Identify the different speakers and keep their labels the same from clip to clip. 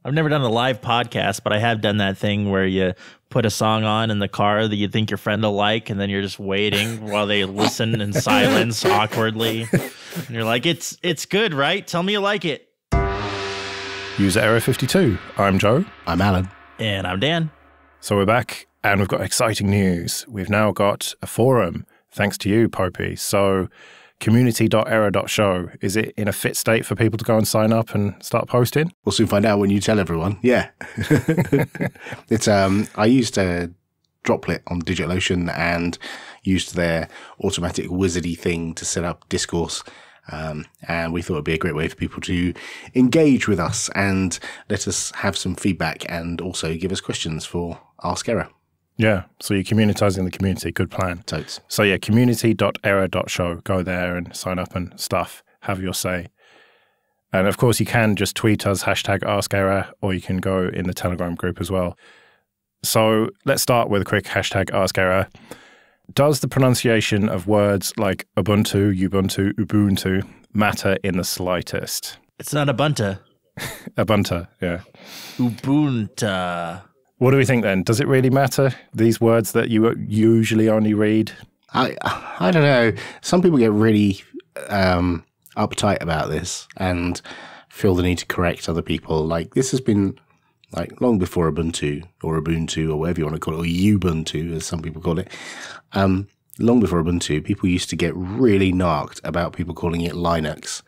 Speaker 1: I've never done a live podcast, but I have done that thing where you put a song on in the car that you think your friend will like, and then you're just waiting while they listen in silence awkwardly. And you're like, it's good, right? Tell me you like it.
Speaker 2: User Error 52. I'm Joe.
Speaker 3: I'm Alan.
Speaker 1: And I'm Dan.
Speaker 2: So we're back, and we've got exciting news. We've now got a forum, thanks to you, Popey. So community.error.show, is it in a fit state for people to go and sign up and start posting?
Speaker 3: We'll soon find out when you tell everyone. Yeah. It's I used a Droplet on DigitalOcean and used their automatic wizardy thing to set up discourse. And we thought it'd be a great way for people to engage with us and let us have some feedback and also give us questions for Askerror.
Speaker 2: Yeah, so you're communitizing the community. Good plan.
Speaker 3: Totes.
Speaker 2: So yeah, community.error.show. Go there and sign up and stuff. Have your say. And of course, you can just tweet us, #Askerror, or you can go in the Telegram group as well. So let's start with a quick #Askerror. Does the pronunciation of words like Ubuntu, Ubuntu matter in the slightest?
Speaker 1: It's not Ubuntu.
Speaker 2: Ubuntu, yeah.
Speaker 1: Ubuntu.
Speaker 2: What do we think then? Does it really matter, these words that you usually only read?
Speaker 3: I don't know. Some people get really uptight about this and feel the need to correct other people. Like, this has been like long before Ubuntu or whatever you want to call it, or Ubuntu as some people call it. Long before Ubuntu, people used to get really narked about people calling it Linux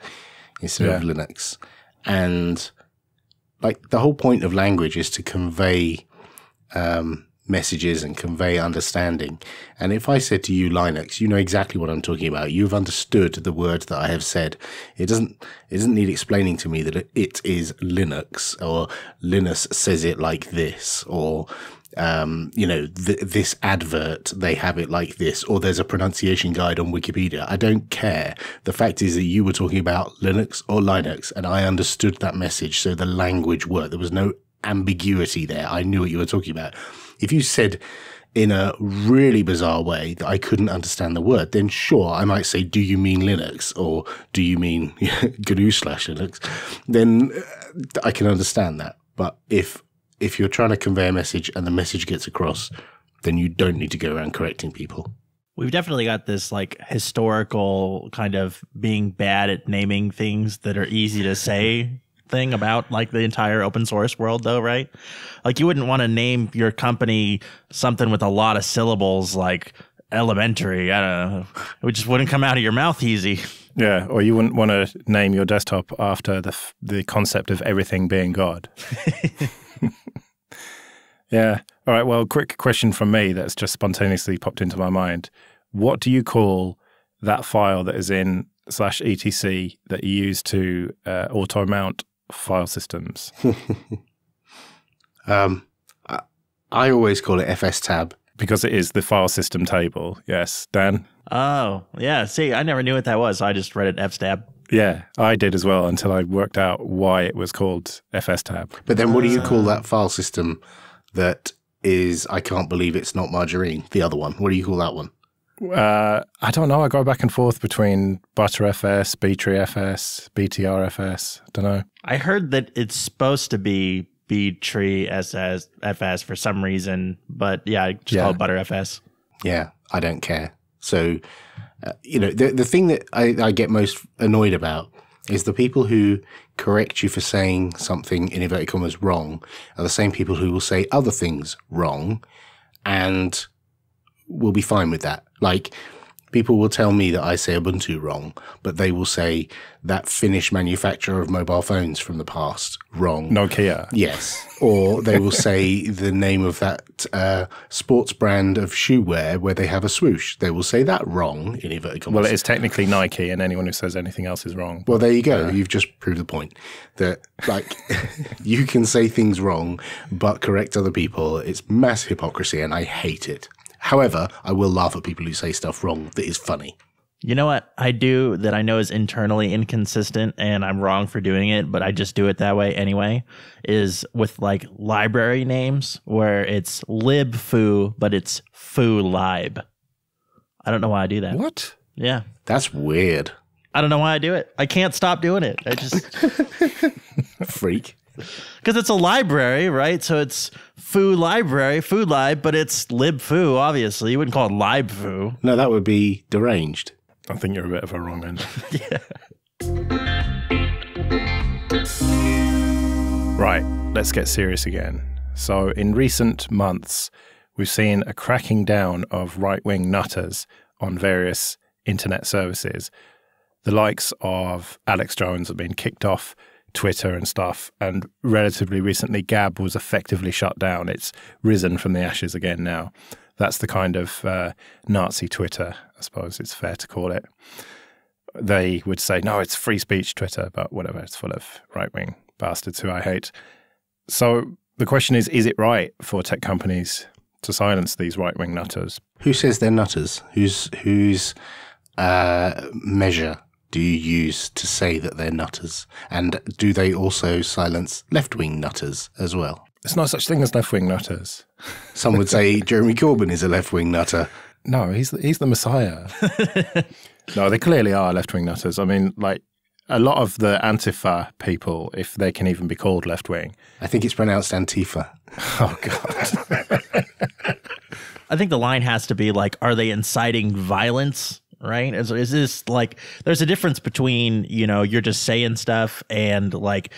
Speaker 3: instead of Linux. And like, the whole point of language is to convey messages and convey understanding. And if I said to you Linux, you know exactly what I'm talking about. You've understood the word that I have said. It doesn't need explaining to me that it is Linux, or Linus says it like this, or this advert, they have it like this, or there's a pronunciation guide on Wikipedia. I don't care. The fact is that you were talking about Linux or Linux, and I understood that message. So the language worked. There was no ambiguity there. I knew what you were talking about. If you said in a really bizarre way that I couldn't understand the word, then sure, I might say, do you mean Linux, or do you mean GNU/Linux? Then I can understand that. But if you're trying to convey a message and the message gets across, then you don't need to go around correcting people.
Speaker 1: We've definitely got this like historical kind of being bad at naming things that are easy to say thing about like the entire open source world, though, right? Like, you wouldn't want to name your company something with a lot of syllables like elementary. I don't know. It just wouldn't come out of your mouth easy.
Speaker 2: Yeah, or you wouldn't want to name your desktop after the concept of everything being God. Yeah. All right. Well, quick question from me that's just spontaneously popped into my mind. What do you call that file that is in /etc that you use to auto-mount file systems?
Speaker 3: I always call it fstab.
Speaker 2: Because it is the file system table. Yes. Dan?
Speaker 1: Oh, yeah. See, I never knew what that was. So I just read it fstab.
Speaker 2: Yeah, I did as well, until I worked out why it was called fstab.
Speaker 3: But then what do you call that file system that is, I can't believe it's not margarine, the other one? What do you call that one?
Speaker 2: I don't know. I go back and forth between Btrfs, Btreefs, Btrfs. I don't know.
Speaker 1: I heard that it's supposed to be Btreefs for some reason, but yeah, I just call it Btrfs.
Speaker 3: Yeah, I don't care. So, the thing that I get most annoyed about is the people who correct you for saying something in inverted commas wrong are the same people who will say other things wrong and will be fine with that. Like, people will tell me that I say Ubuntu wrong, but they will say that Finnish manufacturer of mobile phones from the past wrong.
Speaker 2: Nokia.
Speaker 3: Yes. Or they will say the name of that sports brand of shoe wear where they have a swoosh. They will say that wrong in inverted commas.
Speaker 2: Well, it is technically Nike, and anyone who says anything else is wrong.
Speaker 3: Well, there you go. You've just proved the point that, like, you can say things wrong, but correct other people. It's mass hypocrisy, and I hate it. However, I will laugh at people who say stuff wrong that is funny.
Speaker 1: You know what I do that I know is internally inconsistent and I'm wrong for doing it, but I just do it that way anyway, is with like library names where it's libfoo, but it's foolib. I don't know why I do that.
Speaker 2: What?
Speaker 1: Yeah.
Speaker 3: That's weird.
Speaker 1: I don't know why I do it. I can't stop doing it. I just...
Speaker 3: Freak.
Speaker 1: Because it's a library, right? So it's foo library, food lib, but it's libfoo, obviously. You wouldn't call it libfoo.
Speaker 3: No, that would be deranged.
Speaker 2: I think you're a bit of a wrong end.
Speaker 1: Yeah.
Speaker 2: Right, let's get serious again. So in recent months, we've seen a cracking down of right-wing nutters on various internet services. The likes of Alex Jones have been kicked off Twitter and stuff, and relatively recently Gab was effectively shut down. It's risen from the ashes again now. That's the kind of Nazi Twitter, I suppose it's fair to call it. They would say, no, it's free speech Twitter, but whatever, it's full of right-wing bastards who I hate. So the question is it right for tech companies to silence these right-wing nutters?
Speaker 3: Who says they're nutters? Whose measure do you use to say that they're nutters? And do they also silence left-wing nutters as well?
Speaker 2: There's no such thing as left-wing nutters.
Speaker 3: Some would say Jeremy Corbyn is a left-wing nutter.
Speaker 2: No, he's the Messiah. No, they clearly are left-wing nutters. I mean, like, a lot of the Antifa people, if they can even be called left-wing.
Speaker 3: I think it's pronounced Antifa.
Speaker 2: Oh, God.
Speaker 1: I think the line has to be like, are they inciting violence? Right? Is this like, there's a difference between, you're just saying stuff and like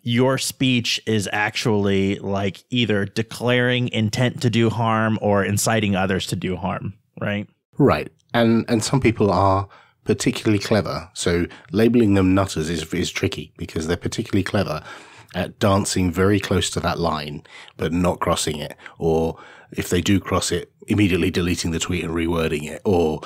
Speaker 1: your speech is actually like either declaring intent to do harm or inciting others to do harm. Right.
Speaker 3: Right. And some people are particularly clever. So labeling them nutters is tricky because they're particularly clever at dancing very close to that line, but not crossing it. Or if they do cross it, immediately deleting the tweet and rewording it, or,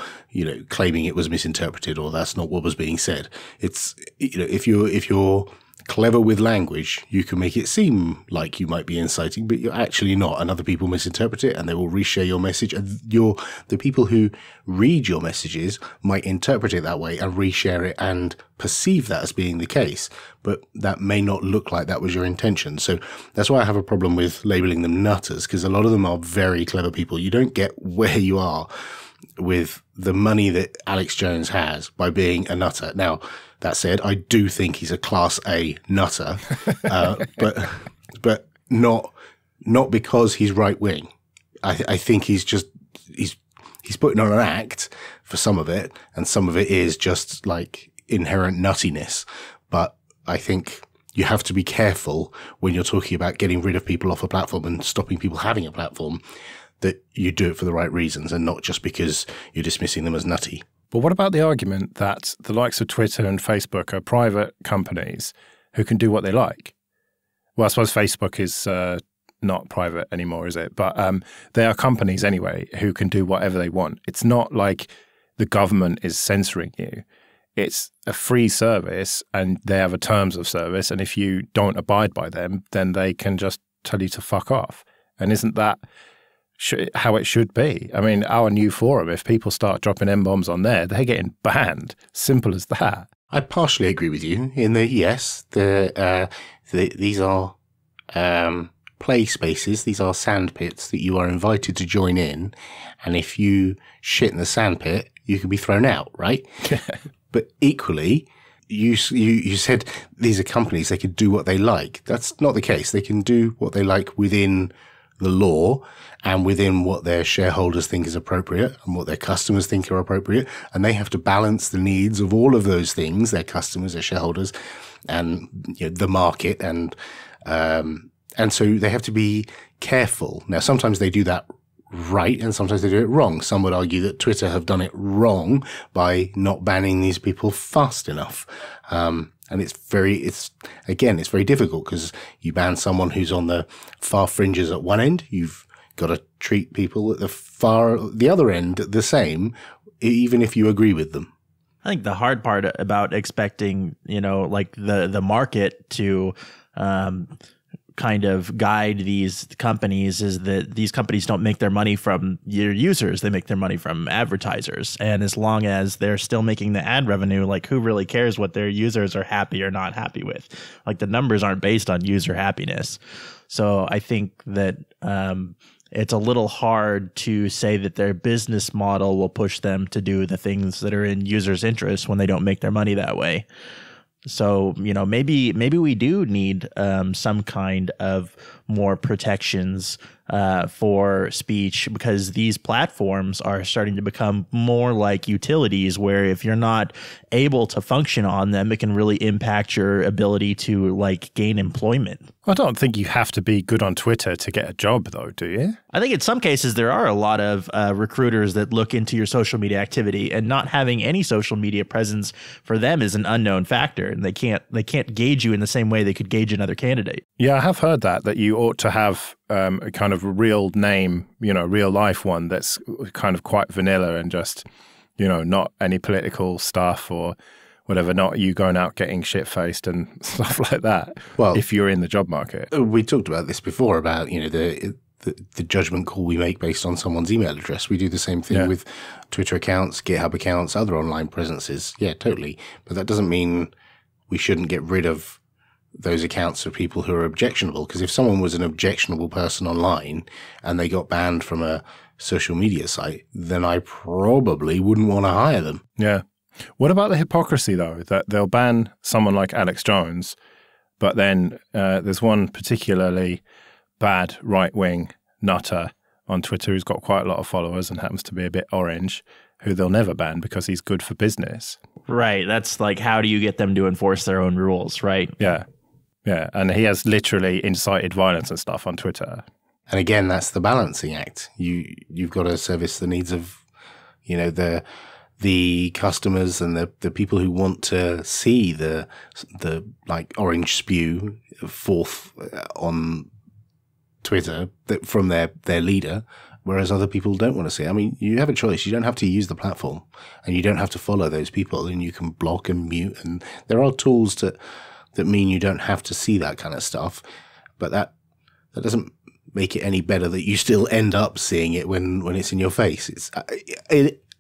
Speaker 3: claiming it was misinterpreted or that's not what was being said. It's, if you're clever with language, you can make it seem like you might be inciting, but you're actually not, and other people misinterpret it and they will reshare your message, and the people who read your messages might interpret it that way and reshare it and perceive that as being the case, but that may not look like that was your intention. So that's why I have a problem with labeling them nutters, because a lot of them are very clever people. You don't get where you are with the money that Alex Jones has by being a nutter. Now, that said, I do think he's a class A nutter, but not because he's right wing. I think he's putting on an act for some of it, and some of it is just like inherent nuttiness. But I think you have to be careful when you're talking about getting rid of people off a platform and stopping people having a platform, that you do it for the right reasons and not just because you're dismissing them as nutty.
Speaker 2: But what about the argument that the likes of Twitter and Facebook are private companies who can do what they like? Well, I suppose Facebook is not private anymore, is it? But they are companies anyway who can do whatever they want. It's not like the government is censoring you. It's a free service and they have a terms of service. And if you don't abide by them, then they can just tell you to fuck off. And isn't that how it should be? I mean, our new forum, if people start dropping M-bombs on there, they're getting banned. Simple as that.
Speaker 3: I partially agree with you in that, yes, these are play spaces. These are sand pits that you are invited to join in. And if you shit in the sand pit, you can be thrown out, right? But equally, you said these are companies, they can do what they like. That's not the case. They can do what they like within the law and within what their shareholders think is appropriate and what their customers think are appropriate. And they have to balance the needs of all of those things, their customers, their shareholders, and the market. And so they have to be careful. Now, sometimes they do that right and sometimes they do it wrong. Some would argue that Twitter have done it wrong by not banning these people fast enough. And it's very difficult because you ban someone who's on the far fringes at one end. You've got to treat people at the other end the same, even if you agree with them.
Speaker 1: I think the hard part about expecting, like the market to kind of guide these companies is that these companies don't make their money from your users. They make their money from advertisers. And as long as they're still making the ad revenue, like who really cares what their users are happy or not happy with? Like the numbers aren't based on user happiness. So I think that it's a little hard to say that their business model will push them to do the things that are in users' interest when they don't make their money that way. So, maybe we do need some kind of more protections for speech, because these platforms are starting to become more like utilities where if you're not able to function on them, it can really impact your ability to gain employment.
Speaker 2: I don't think you have to be good on Twitter to get a job, though, do you?
Speaker 1: I think in some cases there are a lot of recruiters that look into your social media activity, and not having any social media presence for them is an unknown factor, and they can't gauge you in the same way they could gauge another candidate.
Speaker 2: Yeah, I have heard that you ought to have a kind of real name, real life one that's kind of quite vanilla and just, not any political stuff or whatever, not you going out getting shit-faced and stuff like that. Well, if you're in the job market.
Speaker 3: We talked about this before about, the judgment call we make based on someone's email address. We do the same thing with Twitter accounts, GitHub accounts, other online presences. Yeah, totally. But that doesn't mean we shouldn't get rid of those accounts for people who are objectionable. Because if someone was an objectionable person online and they got banned from a social media site, then I probably wouldn't want to hire them.
Speaker 2: Yeah. What about the hypocrisy, though, that they'll ban someone like Alex Jones, but then there's one particularly bad right-wing nutter on Twitter who's got quite a lot of followers and happens to be a bit orange, who they'll never ban because he's good for business.
Speaker 1: Right. That's how do you get them to enforce their own rules, right?
Speaker 2: Yeah. Yeah. And he has literally incited violence and stuff on Twitter.
Speaker 3: And again, that's the balancing act. You've got to service the needs of, the customers and the people who want to see the orange spew forth on Twitter from their leader, whereas other people don't want to see it. I mean, you have a choice. You don't have to use the platform, and you don't have to follow those people, and you can block and mute. And there are tools that mean you don't have to see that kind of stuff, but that doesn't make it any better that you still end up seeing it when it's in your face.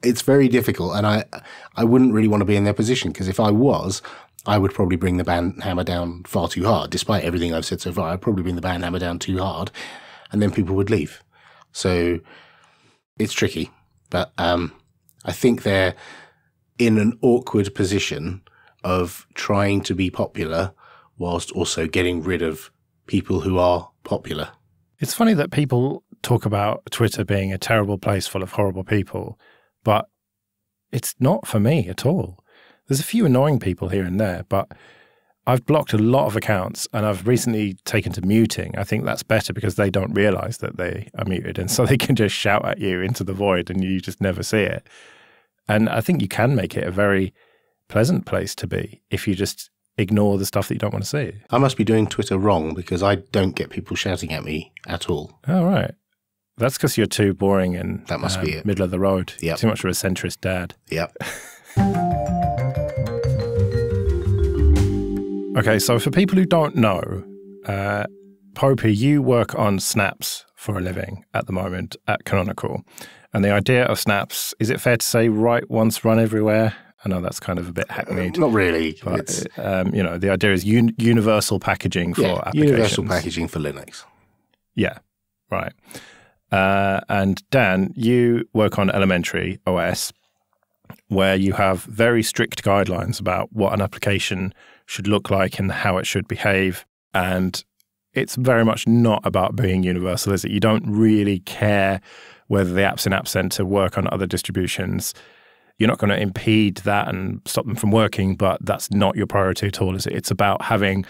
Speaker 3: It's very difficult, and I wouldn't really want to be in their position, because if I was, I would probably bring the ban hammer down far too hard. Despite everything I've said so far, I'd probably bring the ban hammer down too hard, and then people would leave. So it's tricky, but I think they're in an awkward position of trying to be popular whilst also getting rid of people who are popular.
Speaker 2: It's funny that people talk about Twitter being a terrible place full of horrible people, but it's not for me at all. There's a few annoying people here and there, but I've blocked a lot of accounts, and I've recently taken to muting. I think that's better because they don't realize that they are muted, and so they can just shout at you into the void and you just never see it. And I think you can make it a very pleasant place to be if you just ignore the stuff that you don't want to see.
Speaker 3: I must be doing Twitter wrong because I don't get people shouting at me at all.
Speaker 2: Oh, right. That's because you're too boring and
Speaker 3: that must be it.
Speaker 2: Middle of the road.
Speaker 3: Yep.
Speaker 2: Too much of a centrist dad.
Speaker 3: Yep.
Speaker 2: Okay, so for people who don't know, Popey, you work on snaps for a living at the moment at Canonical. And the idea of snaps, is it fair to say write once, run everywhere? I know that's kind of a bit hackneyed.
Speaker 3: Not really.
Speaker 2: But, the idea is universal packaging for applications.
Speaker 3: Universal packaging for Linux.
Speaker 2: Yeah, right. And Dan, you work on Elementary OS, where you have very strict guidelines about what an application should look like and how it should behave. And it's very much not about being universal, is it? You don't really care whether the apps in App Center work on other distributions. You're not going to impede that and stop them from working, but that's not your priority at all, is it? It's about having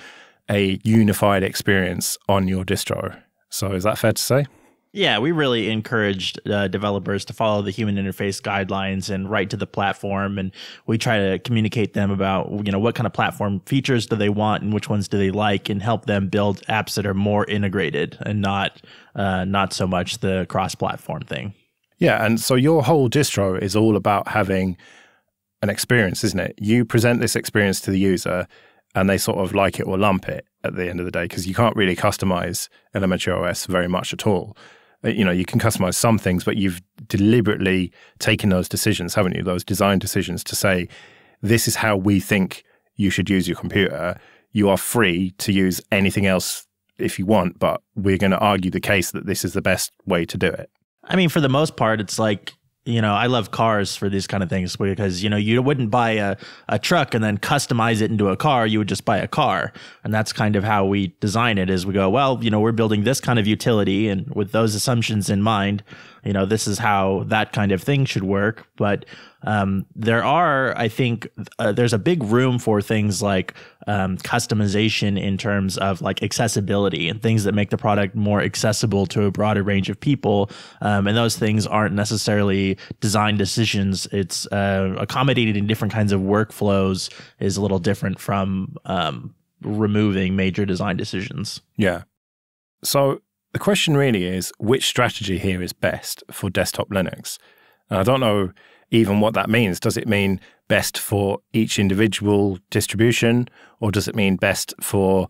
Speaker 2: a unified experience on your distro. So is that fair to say?
Speaker 1: Yeah, we really encouraged developers to follow the human interface guidelines and write to the platform, and we try to communicate them about what kind of platform features do they want and which ones do they like, and help them build apps that are more integrated and not so much the cross-platform thing.
Speaker 2: Yeah, and so your whole distro is all about having an experience, isn't it? You present this experience to the user, and they sort of like it or lump it at the end of the day, because you can't really customize Elementary OS very much at all. You can customize some things, but you've deliberately taken those decisions, haven't you? Those design decisions to say, this is how we think you should use your computer. You are free to use anything else if you want, but we're going to argue the case that this is the best way to do it.
Speaker 1: I mean, for the most part, it's like I love cars for these kind of things because, you wouldn't buy a truck and then customize it into a car. You would just buy a car. And that's kind of how we design it is we go, well, we're building this kind of utility. And with those assumptions in mind, this is how that kind of thing should work. But I think there's a big room for things like customization in terms of like accessibility and things that make the product more accessible to a broader range of people. And those things aren't necessarily design decisions. It's accommodated in different kinds of workflows is a little different from removing major design decisions.
Speaker 2: Yeah. So the question really is, which strategy here is best for desktop Linux? And I don't know even what that means. Does it mean best for each individual distribution, or does it mean best for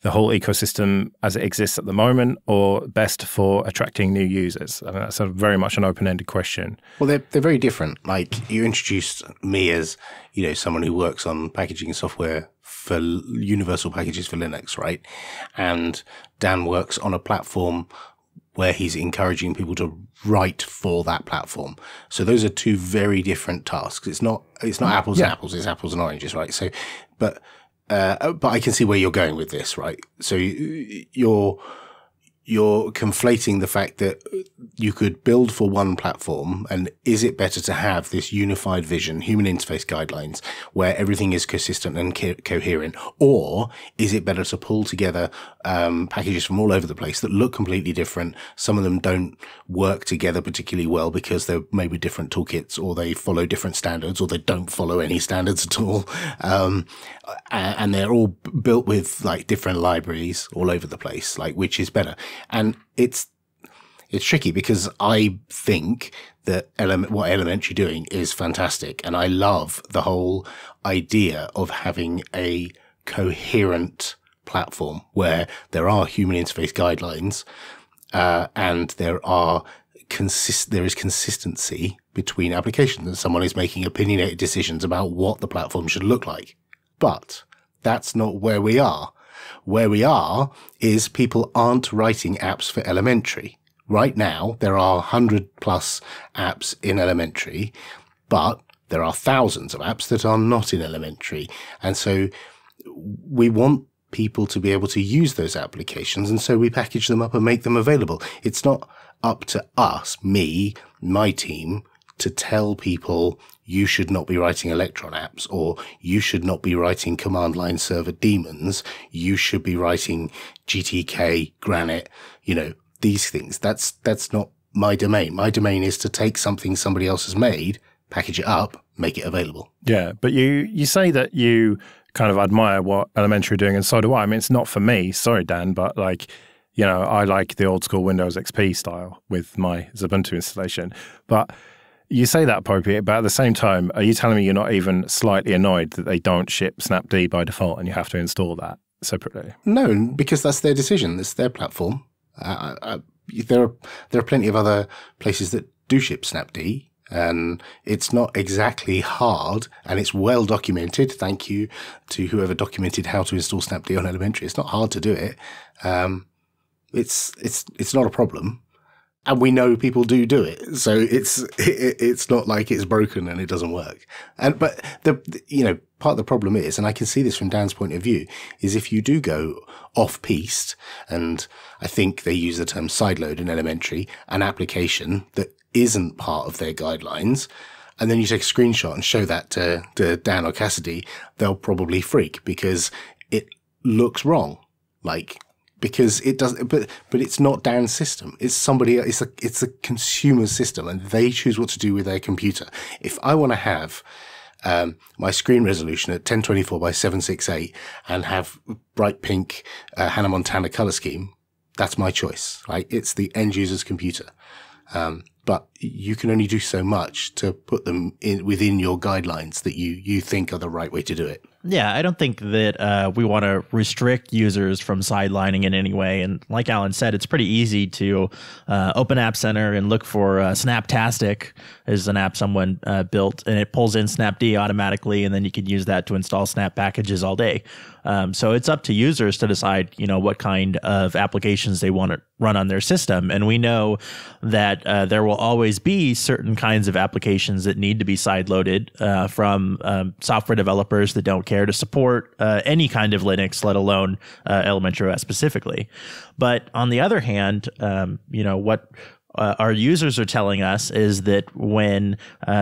Speaker 2: the whole ecosystem as it exists at the moment, or best for attracting new users? I mean, that's very much an open-ended question.
Speaker 3: Well, they're very different. Like, you introduced me as, someone who works on packaging software for universal packages for Linux, right? And Dan works on a platform where he's encouraging people to write for that platform. So those are two very different tasks. It's not apples and apples, it's apples and oranges, right? So, but I can see where you're going with this, right? So you're conflating the fact that you could build for one platform, and is it better to have this unified vision, human interface guidelines, where everything is consistent and coherent, or is it better to pull together packages from all over the place that look completely different? Some of them don't work together particularly well because they're maybe different toolkits, or they follow different standards, or they don't follow any standards at all, and they're all built with like different libraries all over the place. Like, which is better? And it's tricky because I think that what Elementary doing is fantastic. And I love the whole idea of having a coherent platform where there are human interface guidelines, and there is consistency between applications, and someone is making opinionated decisions about what the platform should look like. But that's not where we are. Where we are is people aren't writing apps for Elementary. Right now, there are 100+ apps in Elementary, but there are thousands of apps that are not in Elementary. And so we want people to be able to use those applications, and so we package them up and make them available. It's not up to us, me, my team, to tell people you should not be writing Electron apps, or you should not be writing command line server daemons. You should be writing GTK, Granite, these things. That's not my domain. My domain is to take something somebody else has made, package it up, make it available.
Speaker 2: Yeah, but you say that you kind of admire what Elementary are doing, and so do I. I mean, it's not for me. Sorry, Dan, but I like the old school Windows XP style with my Ubuntu installation. But you say that, Popey, but at the same time, are you telling me you're not even slightly annoyed that they don't ship Snapd by default and you have to install that separately?
Speaker 3: No, because that's their decision. It's their platform. There are plenty of other places that do ship Snapd, and it's not exactly hard, and it's well documented. Thank you to whoever documented how to install Snapd on Elementary. It's not hard to do it. It's not a problem. And we know people do it, so it's not like it's broken and it doesn't work. But part of the problem is, and I can see this from Dan's point of view, is if you do go off-piste, and I think they use the term sideload in Elementary, an application that isn't part of their guidelines, and then you take a screenshot and show that to Dan or Cassidy, they'll probably freak because it looks wrong. Because it doesn't, but it's not Dan's system. It's somebody. It's a consumer system, and they choose what to do with their computer. If I want to have my screen resolution at 1024 by 768 and have bright pink Hannah Montana color scheme, that's my choice. Right? It's the end user's computer. But you can only do so much to put them within your guidelines that you think are the right way to do it.
Speaker 1: Yeah, I don't think that we want to restrict users from sidelining in any way. And like Alan said, it's pretty easy to open App Center and look for Snaptastic is an app someone built, and it pulls in Snapd automatically, and then you can use that to install Snap packages all day. So it's up to users to decide, what kind of applications they want to run on their system. And we know that there will always be certain kinds of applications that need to be sideloaded from software developers that don't care to support any kind of Linux, let alone Elementary OS specifically. But on the other hand, what our users are telling us is that when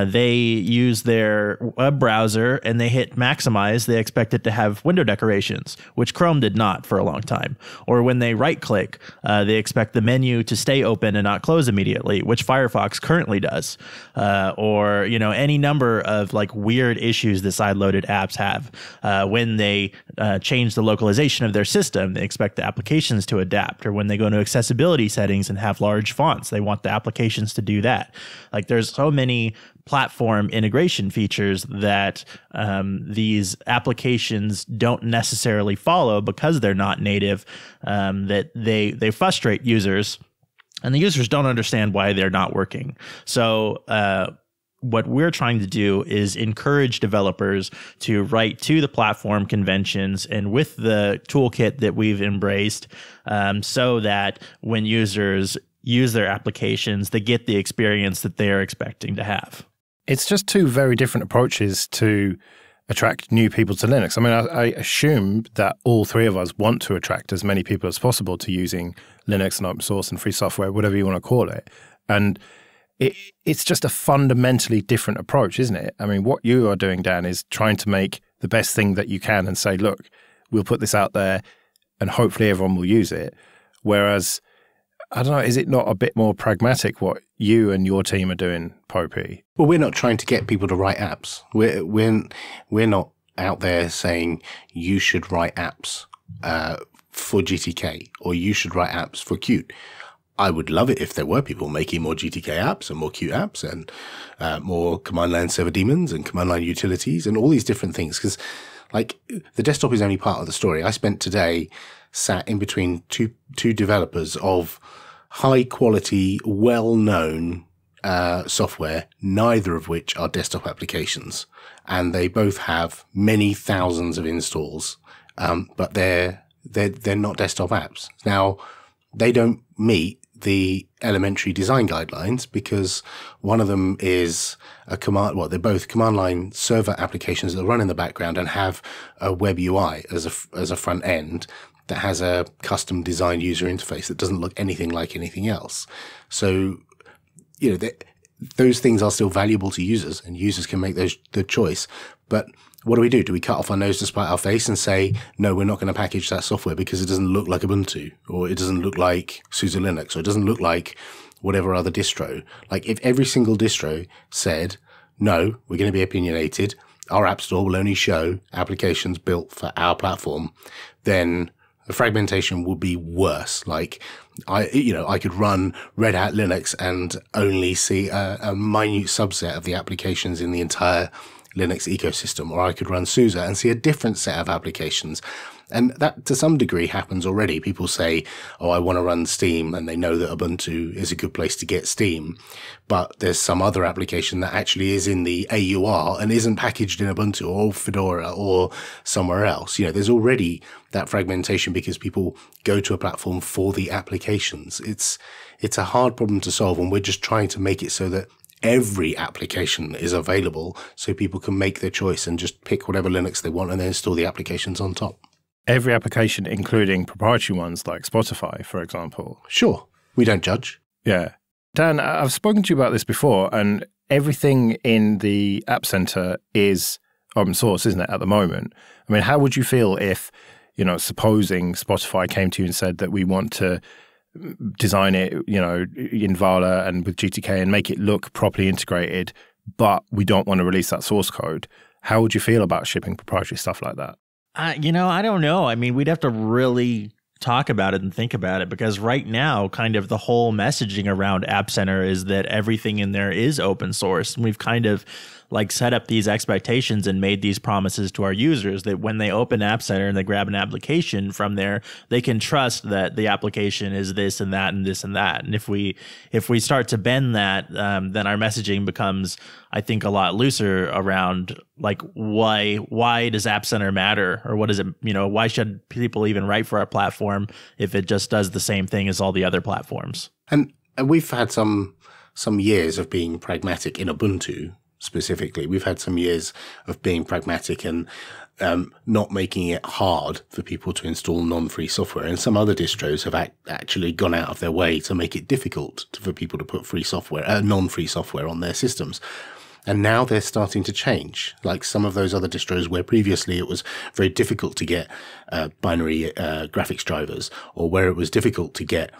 Speaker 1: they use their web browser and they hit maximize, they expect it to have window decorations, which Chrome did not for a long time. Or when they right click, they expect the menu to stay open and not close immediately, which Firefox currently does. Or any number of like weird issues that sideloaded apps have. When they change the localization of their system, they expect the applications to adapt. Or when they go into accessibility settings and have large fonts, they want the applications to do that. Like there's so many platform integration features that these applications don't necessarily follow because they're not native, that they frustrate users, and the users don't understand why they're not working. So what we're trying to do is encourage developers to write to the platform conventions and with the toolkit that we've embraced, so that when users use their applications, they get the experience that they're expecting to have.
Speaker 2: It's just two very different approaches to attract new people to Linux. I mean, I assume that all three of us want to attract as many people as possible to using Linux and open source and free software, whatever you want to call it. And it's just a fundamentally different approach, isn't it? I mean, what you are doing, Dan, is trying to make the best thing that you can and say, look, we'll put this out there and hopefully everyone will use it. Whereas, I don't know, is it not a bit more pragmatic what you and your team are doing, Popey?
Speaker 3: Well, we're not trying to get people to write apps. We're not out there saying you should write apps for GTK or you should write apps for Qt. I would love it if there were people making more GTK apps and more Qt apps and more command line server daemons and command line utilities and all these different things. Because like the desktop is only part of the story. I spent today sat in between two developers of high quality, well-known software, neither of which are desktop applications. And they both have many thousands of installs, but they're not desktop apps. Now, they don't meet the elementary design guidelines because one of them is they're both command line server applications that run in the background and have a web UI as a front end that has a custom design user interface that doesn't look anything like anything else. So, those things are still valuable to users and users can make the choice. But what do? Do we cut off our nose to spite our face and say, no, we're not going to package that software because it doesn't look like Ubuntu or it doesn't look like SUSE Linux or it doesn't look like whatever other distro? Like if every single distro said, no, we're going to be opinionated, our app store will only show applications built for our platform, then the fragmentation would be worse. Like I could run Red Hat Linux and only see a minute subset of the applications in the entire Linux ecosystem, or I could run SUSE and see a different set of applications. And that to some degree happens already. People say, oh, I want to run Steam, and they know that Ubuntu is a good place to get Steam. But there's some other application that actually is in the AUR and isn't packaged in Ubuntu or Fedora or somewhere else. There's already that fragmentation because people go to a platform for the applications. It's a hard problem to solve, and we're just trying to make it so that every application is available so people can make their choice and just pick whatever Linux they want and then install the applications on top.
Speaker 2: Every application, including proprietary ones like Spotify, for example.
Speaker 3: Sure. We don't judge.
Speaker 2: Yeah. Dan, I've spoken to you about this before, and everything in the App Center is open source, isn't it, at the moment? I mean, how would you feel if, supposing Spotify came to you and said that we want to design it, in Vala and with GTK and make it look properly integrated, but we don't want to release that source code? How would you feel about shipping proprietary stuff like that?
Speaker 1: I don't know. I mean, we'd have to really talk about it and think about it because right now, kind of the whole messaging around App Center is that everything in there is open source. And we've kind of like set up these expectations and made these promises to our users that when they open App Center and they grab an application from there, they can trust that the application is this and that and this and that. And if we start to bend that, then our messaging becomes, I think, a lot looser around like why does App Center matter, or what is it, why should people even write for our platform if it just does the same thing as all the other platforms?
Speaker 3: And we've had some years of being pragmatic in Ubuntu specifically. We've had some years of being pragmatic and not making it hard for people to install non-free software. And some other distros have actually gone out of their way to make it difficult for people to put non-free software on their systems. And now they're starting to change. Like some of those other distros where previously it was very difficult to get binary graphics drivers, or where it was difficult to get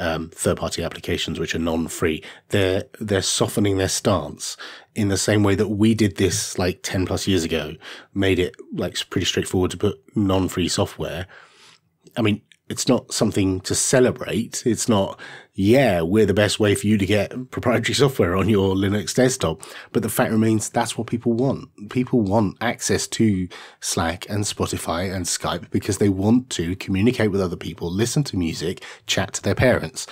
Speaker 3: third-party applications which are non-free, they're softening their stance in the same way that we did this like 10 plus years ago, made it like pretty straightforward to put non-free software. I mean, it's not something to celebrate. It's not, we're the best way for you to get proprietary software on your Linux desktop. But the fact remains that's what people want. People want access to Slack and Spotify and Skype because they want to communicate with other people, listen to music, chat to their parents.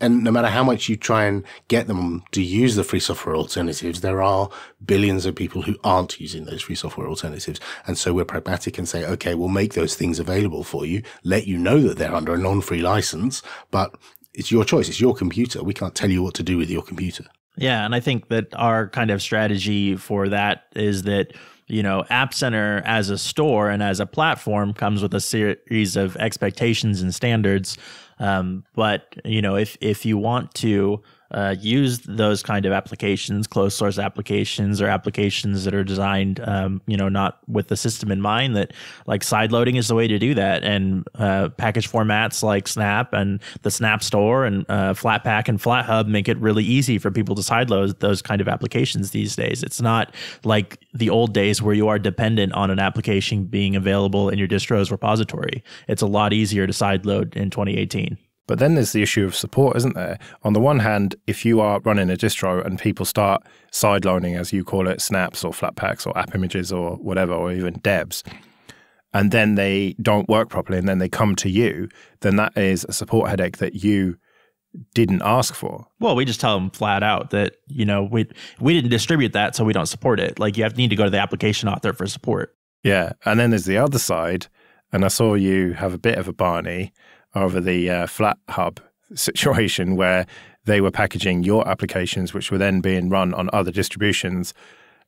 Speaker 3: And no matter how much you try and get them to use the free software alternatives, there are billions of people who aren't using those free software alternatives. And so we're pragmatic and say, okay, we'll make those things available for you, let you know that they're under a non-free license, but it's your choice. It's your computer. We can't tell you what to do with your computer.
Speaker 1: Yeah. And I think that our kind of strategy for that is that, App Center as a store and as a platform comes with a series of expectations and standards. But if you want to use those kind of applications, closed source applications, or applications that are designed, not with the system in mind, that like sideloading is the way to do that. And package formats like Snap and the Snap Store and Flatpak and FlatHub make it really easy for people to sideload those kind of applications these days. It's not like the old days where you are dependent on an application being available in your distro's repository. It's a lot easier to sideload in 2018.
Speaker 2: But then there's the issue of support, isn't there? On the one hand, if you are running a distro and people start sideloading, as you call it, snaps or flatpaks or app images or whatever, or even debs, and then they don't work properly and then they come to you, then that is a support headache that you didn't ask for.
Speaker 1: Well, we just tell them flat out that, we didn't distribute that, so we don't support it. Like, you need to go to the application author for support.
Speaker 2: Yeah. And then there's the other side. And I saw you have a bit of a Barney over the FlatHub situation where they were packaging your applications, which were then being run on other distributions,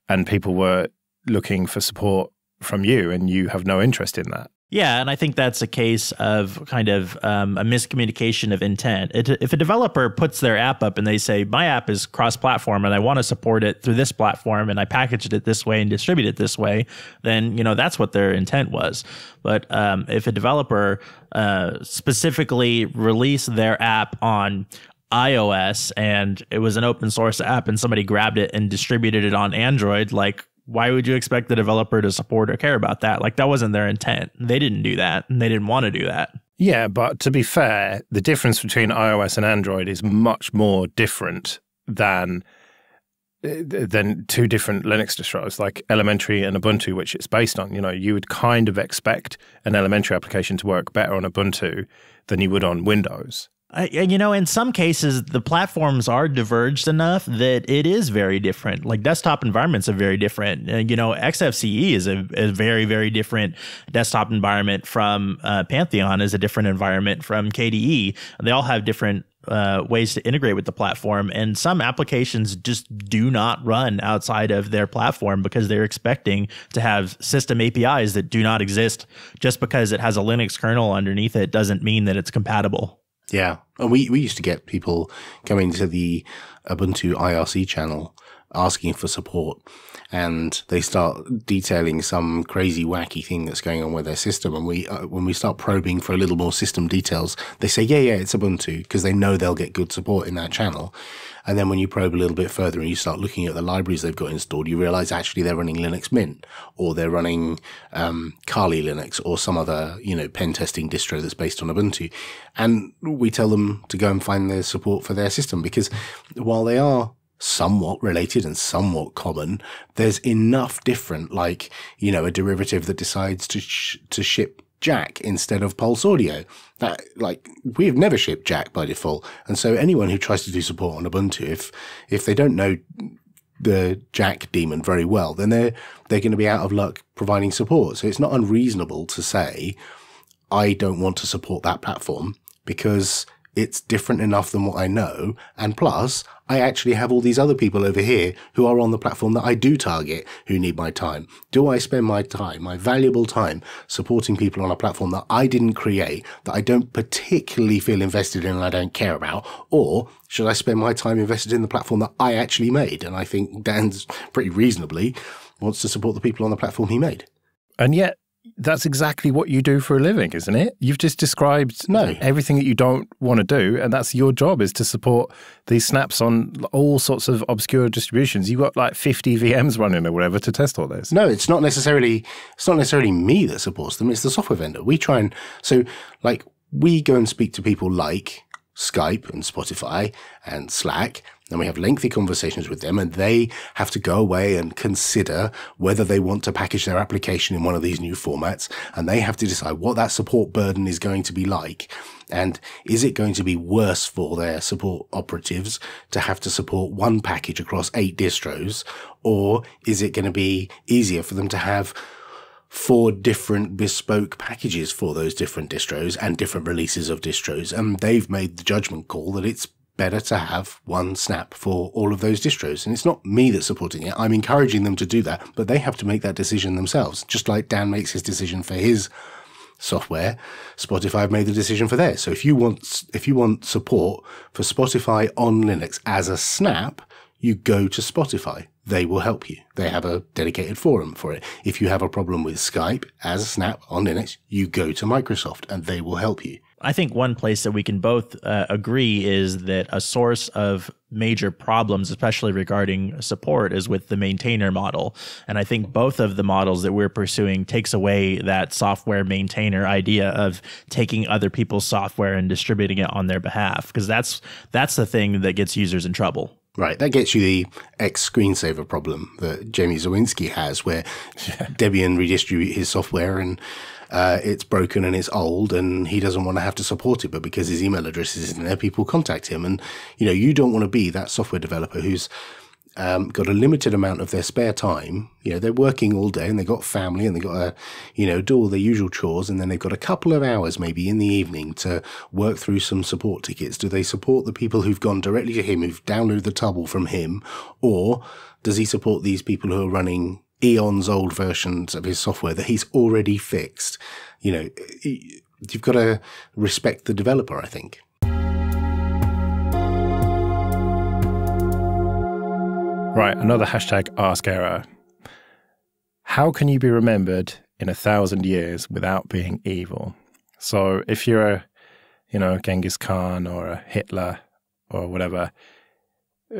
Speaker 2: and people were looking for support from you, and you have no interest in that.
Speaker 1: Yeah, and I think that's a case of kind of a miscommunication of intent. If a developer puts their app up and they say, my app is cross-platform and I want to support it through this platform and I packaged it this way and distribute it this way, then, that's what their intent was. But if a developer specifically released their app on iOS and it was an open source app and somebody grabbed it and distributed it on Android, like, why would you expect the developer to support or care about that? Like, that wasn't their intent. They didn't do that, and they didn't want to do that.
Speaker 2: Yeah, but to be fair, the difference between iOS and Android is much more different than two different Linux distros, like Elementary and Ubuntu, which it's based on. You would kind of expect an Elementary application to work better on Ubuntu than you would on Windows.
Speaker 1: In some cases, the platforms are diverged enough that it is very different. Like, desktop environments are very different. XFCE is a very, very different desktop environment from Pantheon is a different environment from KDE. They all have different ways to integrate with the platform. And some applications just do not run outside of their platform because they're expecting to have system APIs that do not exist. Just because it has a Linux kernel underneath it doesn't mean that it's compatible.
Speaker 3: Yeah. And we used to get people coming to the Ubuntu IRC channel asking for support, and they start detailing some crazy wacky thing that's going on with their system. And when we start probing for a little more system details, they say, yeah, it's Ubuntu, because they know they'll get good support in that channel. And then when you probe a little bit further and you start looking at the libraries they've got installed, you realize actually they're running Linux Mint, or they're running Kali Linux, or some other, pen testing distro that's based on Ubuntu. And we tell them to go and find their support for their system, because while they are somewhat related and somewhat common, there's enough different, like, you know, a derivative that decides to ship jack instead of pulse audio. That, like, we've never shipped jack by default. And so anyone who tries to do support on Ubuntu, if they don't know the jack daemon very well, then they're going to be out of luck providing support. So it's not unreasonable to say, I don't want to support that platform because it's different enough than what I know. And plus, I actually have all these other people over here who are on the platform that I do target, who need my time. Do I spend my time, my valuable time, supporting people on a platform that I didn't create, that I don't particularly feel invested in and I don't care about? Or should I spend my time invested in the platform that I actually made? And I think Dan's pretty reasonably wants to support the people on the platform he made.
Speaker 2: And yet, that's exactly what you do for a living, isn't it? You've just described everything that you don't want to do, and that's your job, is to support these snaps on all sorts of obscure distributions. You've got like 50 VMs running or whatever to test all this.
Speaker 3: No, it's not necessarily me that supports them. It's the software vendor. We try and, so like, we go and speak to people like Skype and Spotify and Slack, and we have lengthy conversations with them, and they have to go away and consider whether they want to package their application in one of these new formats, and they have to decide what that support burden is going to be like, and is it going to be worse for their support operatives to have to support one package across 8 distros, or is it going to be easier for them to have 4 different bespoke packages for those different distros and different releases of distros? And they've made the judgment call that it's better to have one snap for all of those distros. And it's not me that's supporting it. I'm encouraging them to do that, but they have to make that decision themselves. Just like Dan makes his decision for his software, Spotify have made the decision for theirs. So if you want support for Spotify on Linux as a snap, you go to Spotify. They will help you. They have a dedicated forum for it. If you have a problem with Skype as a snap on Linux, you go to Microsoft and they will help you.
Speaker 1: I think one place that we can both agree is that a source of major problems, especially regarding support, is with the maintainer model. And I think both of the models that we're pursuing takes away that software maintainer idea of taking other people's software and distributing it on their behalf, because that's the thing that gets users in trouble.
Speaker 3: Right, that gets you the X-screensaver problem that Jamie Zawinski has, where Debian redistribute his software and it's broken and it's old and he doesn't want to have to support it, but because his email address is in there, people contact him. And, you know, you don't want to be that software developer who's got a limited amount of their spare time. You know, they're working all day and they've got family and they've got to, you know, do all their usual chores, and then they've got a couple of hours maybe in the evening to work through some support tickets. Do they support the people who've gone directly to him, who've downloaded the tubble from him, or does he support these people who are running eons old versions of his software that he's already fixed? You know, you've got to respect the developer, I think.
Speaker 2: Right, another hashtag Askerror. How can you be remembered in 1,000 years without being evil? So if you're a, you know, Genghis Khan or a Hitler or whatever,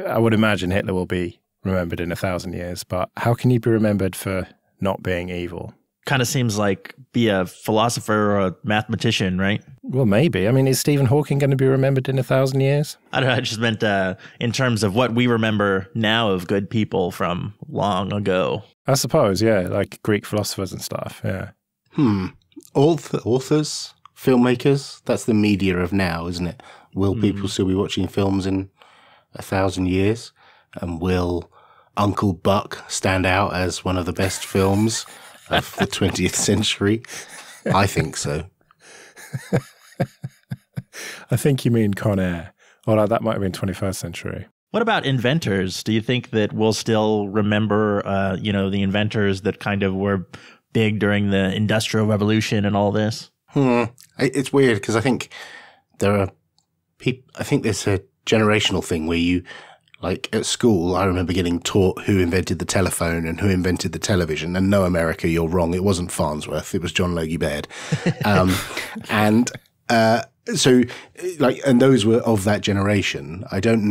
Speaker 2: I would imagine Hitler will be remembered in 1,000 years, but how can you be remembered for not being evil?
Speaker 1: Kind of seems like be a philosopher or a mathematician, right?
Speaker 2: Well, maybe. I mean, is Stephen Hawking going to be remembered in 1,000 years?
Speaker 1: I don't know. I just meant in terms of what we remember now of good people from long ago.
Speaker 2: I suppose, yeah, like Greek philosophers and stuff, yeah.
Speaker 3: Authors, filmmakers, that's the media of now, isn't it? Will people still be watching films in 1,000 years? And will Uncle Buck stand out as one of the best films of the 20th century? I think so.
Speaker 2: I think you mean Con Air. Or that might have been 21st century.
Speaker 1: What about inventors? Do you think that we'll still remember, you know, the inventors that kind of were big during the Industrial Revolution and all this?
Speaker 3: It's weird because I think there are people, I think there's a generational thing where you, like at school, I remember getting taught who invented the telephone and who invented the television. And no, America, you're wrong. It wasn't Farnsworth. It was John Logie Baird. So like, and those were of that generation. I don't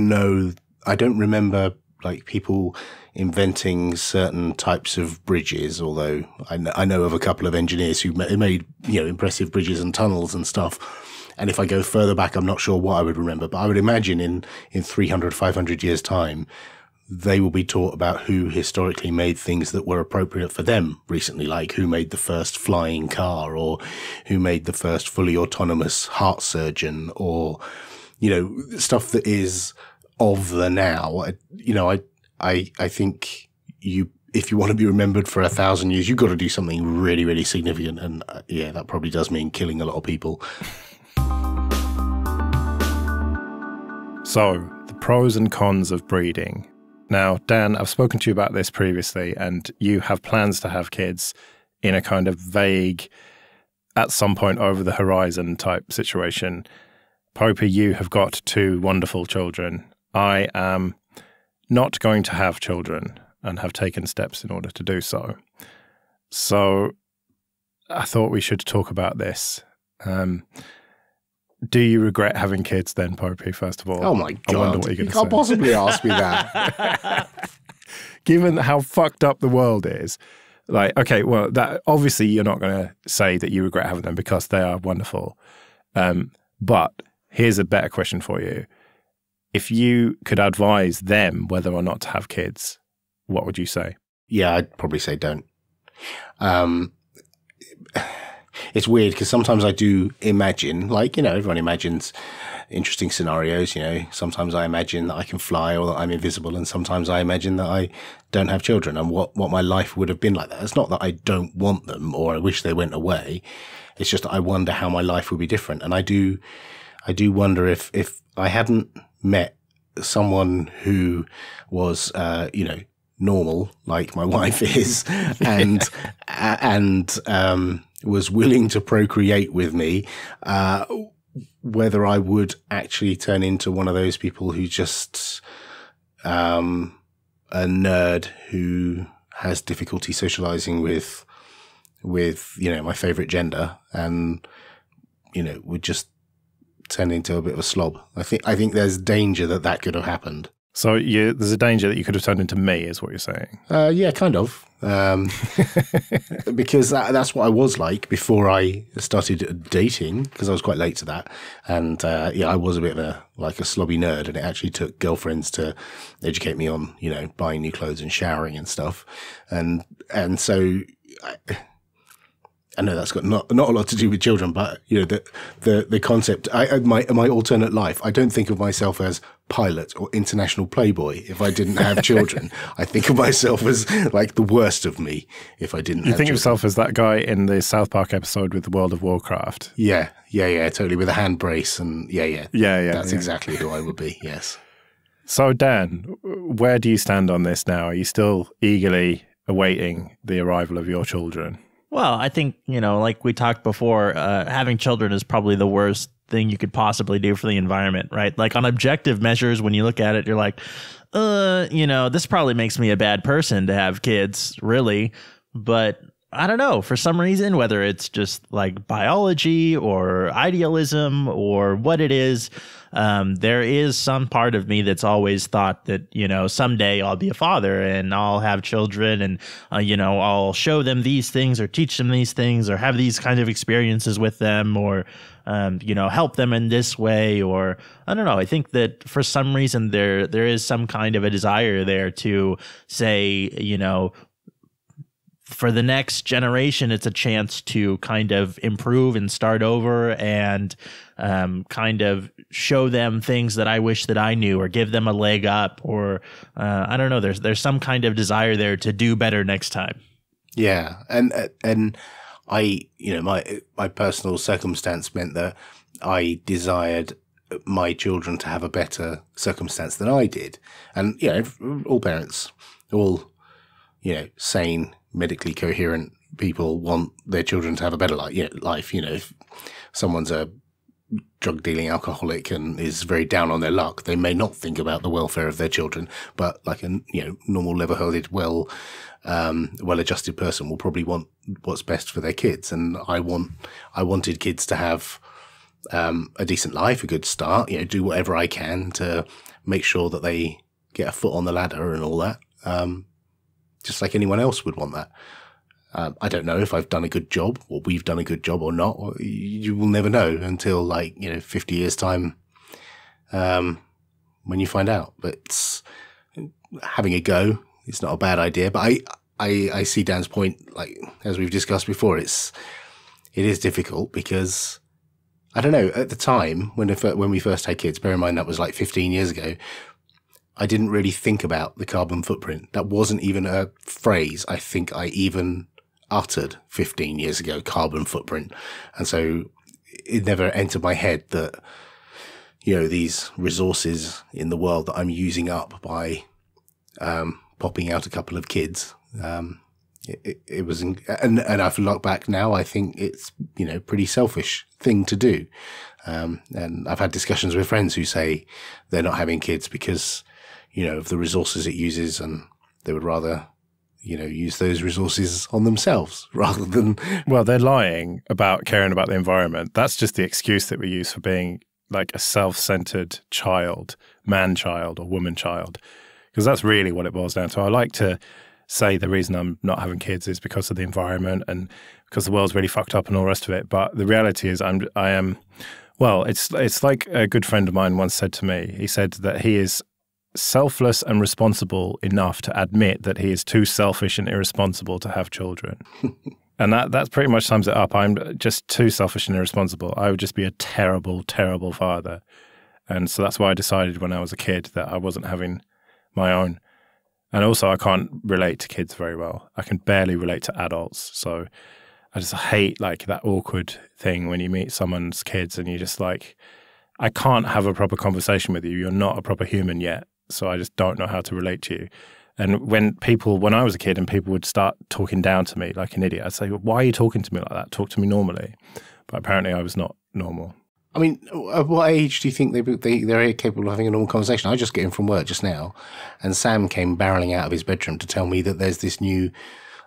Speaker 3: remember like people inventing certain types of bridges, although I know of a couple of engineers who made, you know, impressive bridges and tunnels and stuff. And if I go further back, I'm not sure what I would remember, but I would imagine in 300, 500 years' time, they will be taught about who historically made things that were appropriate for them recently, like who made the first flying car, or who made the first fully autonomous heart surgeon, or, stuff that is of the now. I think if you want to be remembered for 1,000 years, you've got to do something really, really significant. And that probably does mean killing a lot of people.
Speaker 2: So, the pros and cons of breeding. Now, Dan, I've spoken to you about this previously, and you have plans to have kids in a kind of vague, at some point over the horizon type situation. Popey, you have got 2 wonderful children. I am not going to have children and have taken steps in order to do so. So I thought we should talk about this. Do you regret having kids then, Popey, first of all?
Speaker 3: Oh my God.
Speaker 2: I wonder what you're going to say.
Speaker 3: You can't possibly ask me that.
Speaker 2: Given how fucked up the world is, like, okay, well, that obviously you're not going to say that you regret having them because they are wonderful. But here's a better question for you. If you could advise them whether or not to have kids, what would you say?
Speaker 3: Yeah, I'd probably say don't. It's weird because sometimes I do imagine, everyone imagines interesting scenarios. Sometimes I imagine that I can fly or that I'm invisible, and sometimes I imagine that I don't have children and what my life would have been like that. It's not that I don't want them or I wish they went away. It's just that I wonder how my life would be different. And I do wonder if I hadn't met someone who was, normal like my wife is, and was willing to procreate with me, whether I would actually turn into one of those people who just a nerd who has difficulty socializing with my favorite gender, and would just turn into a bit of a slob. I think there's danger that could have happened.
Speaker 2: So there's a danger that you could have turned into me, is what you're saying?
Speaker 3: Yeah, kind of. Because that's what I was like before I started dating, because I was quite late to that. And I was a bit of a slobby nerd, and it actually took girlfriends to educate me on, buying new clothes and showering and stuff. And so I know that's got not a lot to do with children, but the concept, my alternate life, I don't think of myself as pilot or international playboy if I didn't have children. I think of myself as like the worst of me if I didn't have children.
Speaker 2: You think of yourself as that guy in the South Park episode with the World of Warcraft?
Speaker 3: Yeah, totally, with a hand brace and yeah. That's exactly who I would be, yes.
Speaker 2: So Dan, where do you stand on this now? Are you still eagerly awaiting the arrival of your children?
Speaker 1: Well, I think, like we talked before, having children is probably the worst thing you could possibly do for the environment, right? Like on objective measures, when you look at it, you're like, this probably makes me a bad person to have kids, really. But I don't know, for some reason, whether it's just like biology or idealism or what it is, there is some part of me that's always thought that, someday I'll be a father and I'll have children and, I'll show them these things or teach them these things or have these kind of experiences with them or, help them in this way, or I don't know. I think that for some reason there is some kind of a desire there to say, for the next generation, it's a chance to kind of improve and start over and kind of show them things that I wish that I knew or give them a leg up or I don't know. There's some kind of desire there to do better next time.
Speaker 3: Yeah. And I, my personal circumstance meant that I desired my children to have a better circumstance than I did. And, all parents, all, sane, medically coherent people want their children to have a better life. If someone's a drug dealing alcoholic and is very down on their luck, they may not think about the welfare of their children, but like a normal, level-headed, well-adjusted person will probably want what's best for their kids. And I wanted kids to have a decent life, a good start. Do whatever I can to make sure that they get a foot on the ladder and all that. Just like anyone else would want that. I don't know if I've done a good job or we've done a good job or not. You will never know until 50 years time, when you find out. But having a go. It's not a bad idea, but I see Dan's point. Like, as we've discussed before, it is difficult because I don't know, at the time when we first had kids, bear in mind that was like 15 years ago, I didn't really think about the carbon footprint. That wasn't even a phrase I think I even uttered 15 years ago, carbon footprint. And so it never entered my head that, you know, these resources in the world that I'm using up by popping out a couple of kids, it was, and if I look back now, I think it's, you know, pretty selfish thing to do. And I've had discussions with friends who say they're not having kids because, you know, of the resources it uses, and they would rather, you know, use those resources on themselves rather than...
Speaker 2: Well, they're lying about caring about the environment. That's just the excuse that we use for being like a self-centered child, man-child or woman-child, because that's really what it boils down to. I like to say the reason I'm not having kids is because of the environment and because the world's really fucked up and all the rest of it. But the reality is I am, well, it's like a good friend of mine once said to me. He said that he is selfless and responsible enough to admit that he is too selfish and irresponsible to have children. And that pretty much sums it up. I'm just too selfish and irresponsible. I would just be a terrible, terrible father. And so that's why I decided when I was a kid that I wasn't having my own. And also I can't relate to kids very well. I can barely relate to adults. So I just hate like that awkward thing when you meet someone's kids and you're just like, I can't have a proper conversation with you. You're not a proper human yet. So I just don't know how to relate to you. And when I was a kid and people would start talking down to me like an idiot, I'd say, why are you talking to me like that? Talk to me normally. But apparently I was not normal.
Speaker 3: I mean, at what age do you think they're capable of having a normal conversation? I just got in from work just now, and Sam came barreling out of his bedroom to tell me that there's this new,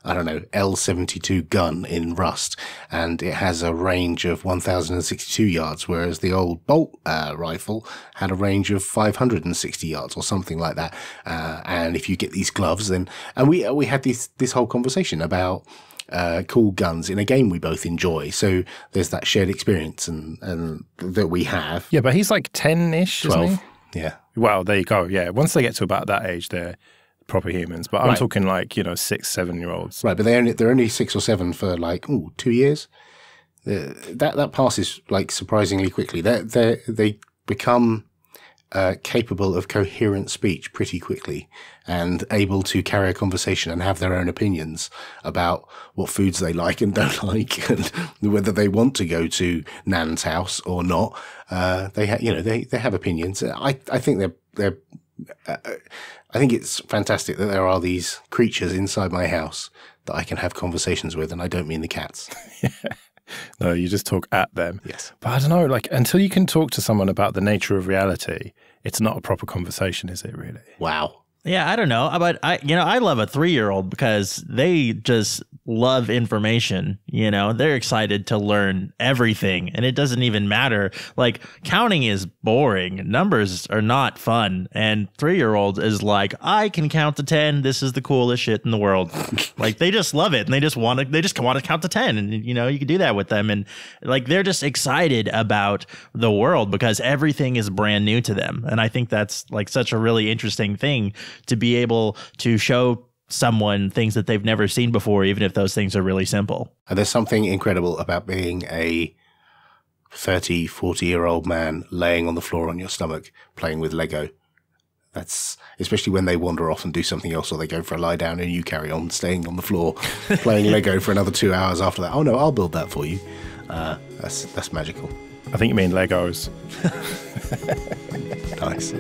Speaker 3: I don't know, L72 gun in Rust, and it has a range of 1,062 yards, whereas the old bolt rifle had a range of 560 yards or something like that. And if you get these gloves, then, and we had this whole conversation about cool guns in a game we both enjoy. So there's that shared experience and that we have.
Speaker 2: Yeah, but he's like 10-ish,
Speaker 3: 12.
Speaker 2: Isn't he?
Speaker 3: Yeah.
Speaker 2: Well, there you go. Yeah. Once they get to about that age, they're proper humans. But I'm talking like, you know, 6, 7-year-olds.
Speaker 3: Right, but they're only 6 or 7 for like 2 years. That passes like surprisingly quickly. They become capable of coherent speech pretty quickly and able to carry a conversation and have their own opinions about what foods they like and don't like and whether they want to go to Nan's house or not. They have opinions. I think I think it's fantastic that there are these creatures inside my house that I can have conversations with, and I don't mean the cats.
Speaker 2: No, you just talk at them.
Speaker 3: Yes.
Speaker 2: But I don't know, like, until you can talk to someone about the nature of reality, it's not a proper conversation, is it really?
Speaker 3: Wow.
Speaker 1: Yeah, I don't know, but I love a 3-year-old because they just love information. You know, they're excited to learn everything, and it doesn't even matter. Like, counting is boring. Numbers are not fun. And 3-year-old is like, I can count to 10. This is the coolest shit in the world. Like, they just love it, and they just want to count to 10. And, you know, you can do that with them. And like, they're just excited about the world because everything is brand new to them. And I think that's like such a really interesting thing, to be able to show someone things that they've never seen before, even if those things are really simple.
Speaker 3: And there's something incredible about being a 30, 40-year-old man laying on the floor on your stomach playing with Lego. That's especially when they wander off and do something else, or they go for a lie down and you carry on staying on the floor playing Lego for another 2 hours after that. Oh no, I'll build that for you. That's magical.
Speaker 2: I think you mean Legos.
Speaker 3: Nice.